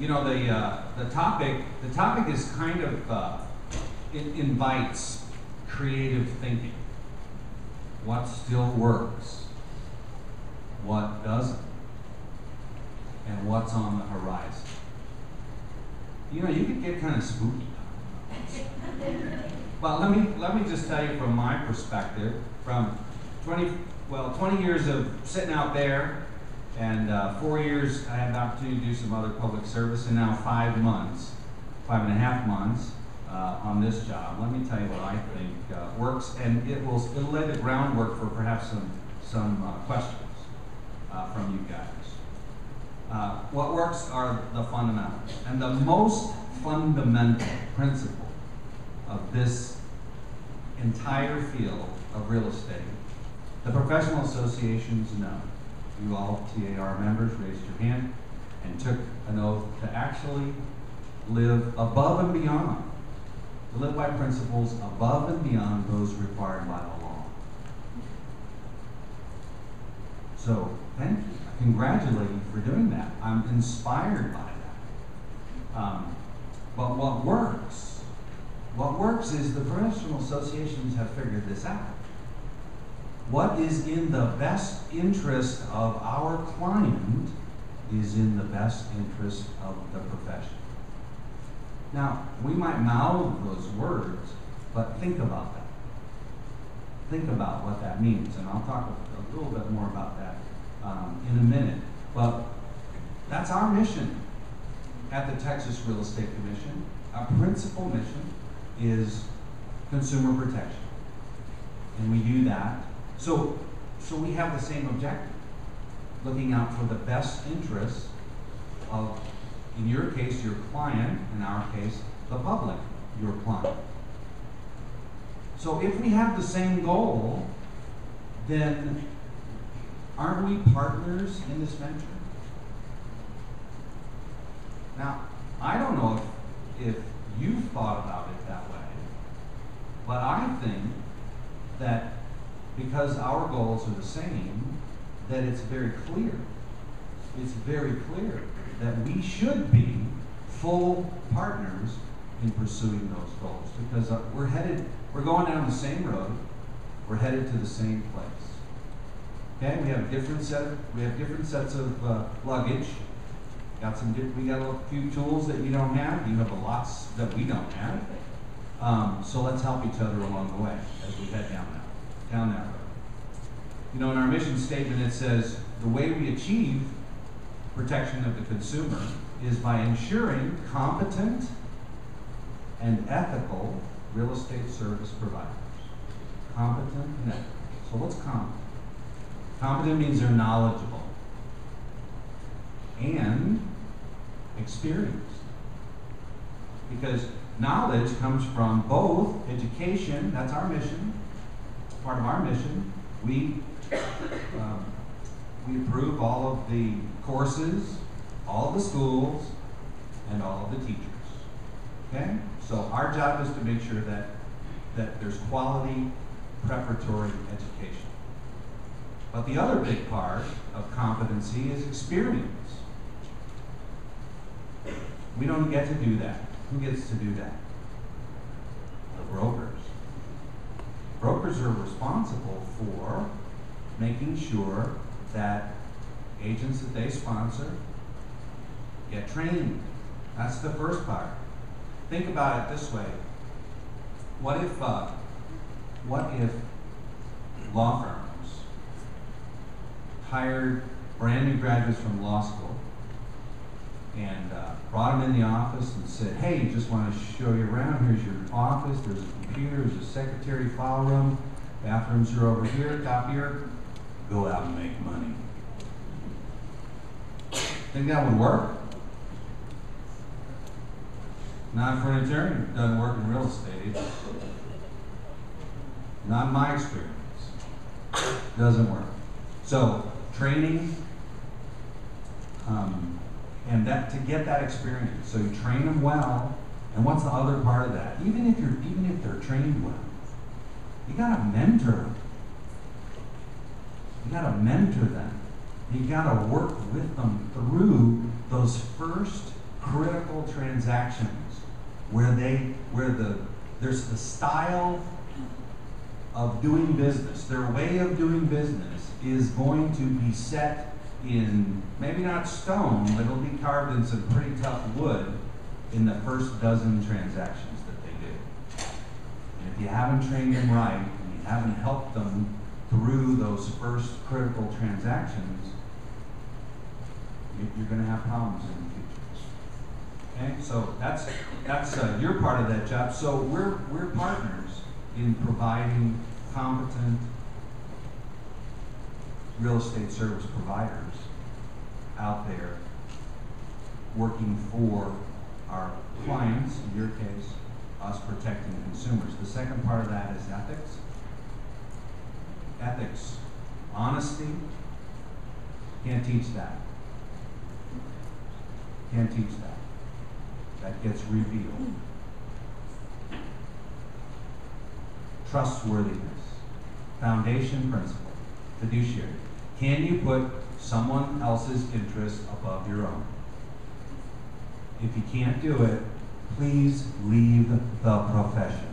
You know, the topic is kind of, it invites creative thinking. What still works? What doesn't? And what's on the horizon? You know, you could get kind of spooky. But let me just tell you from my perspective, from 20 years of sitting out there, and 4 years I had the opportunity to do some other public service, and now 5 and a half months on this job. Let me tell you what I think works, and it'll lay the groundwork for perhaps some questions from you guys. What works are the fundamentals, and the most fundamental principle of this entire field of real estate, the professional associations know. You all TAR members raised your hand and took an oath to actually live above and beyond, to live by principles above and beyond those required by the law. So thank you. I congratulate you for doing that. I'm inspired by that. But what works is the professional associations have figured this out. What is in the best interest of our client is in the best interest of the profession. Now, we might mouth those words, but think about that. Think about what that means, and I'll talk a little bit more about that in a minute. But that's our mission at the Texas Real Estate Commission. Our principal mission is consumer protection, and we do that. So we have the same objective, looking out for the best interests of, in your case, your client, in our case, the public, your client. So if we have the same goal, then aren't we partners in this venture? Now, I don't know if you've thought about it that way, but I think that because our goals are the same, that it's very clear. It's very clear that we should be full partners in pursuing those goals, because we're going down the same road, we're headed to the same place. Okay, we have different sets of luggage. We got a few tools that you don't have. You have lots that we don't have. So let's help each other along the way as we head down that road. You know, in our mission statement it says the way we achieve protection of the consumer is by ensuring competent and ethical real estate service providers. Competent and ethical. So what's competent? Competent means they're knowledgeable and experienced. Because knowledge comes from both education, that's our mission, part of our mission. We approve all of the courses, all of the schools, and all of the teachers. Okay? So our job is to make sure that there's quality preparatory education. But the other big part of competency is experience. We don't get to do that. Who gets to do that? The brokers. Brokers are responsible for making sure that agents that they sponsor get trained. That's the first part. Think about it this way. What if law firms hired brand new graduates from law school and brought them in the office and said, hey, just want to show you around. Here's your office. There's a computer. There's a secretary file room. Bathrooms are over here. Copier. Go out and make money. Think that would work? Not for an attorney. It doesn't work in real estate. Not in my experience. Doesn't work. So training, and that to get that experience. So you train them well, and what's the other part of that? Even if they're trained well, you gotta mentor them. You gotta mentor them. You gotta work with them through those first critical transactions where there's the style of doing business, their way of doing business is going to be set in, maybe not stone, but it'll be carved in some pretty tough wood in the first dozen transactions that they do. And if you haven't trained them right, and you haven't helped them through those first critical transactions, you're going to have problems in the future. Okay, so that's your part of that job. So we're partners in providing competent real estate service providers out there working for our clients, in your case, us protecting consumers. The second part of that is ethics. Ethics. Honesty. Can't teach that. Can't teach that. That gets revealed. Trustworthiness. Foundation principle. Fiduciary. Can you put someone else's interest above your own? If you can't do it, please leave the profession.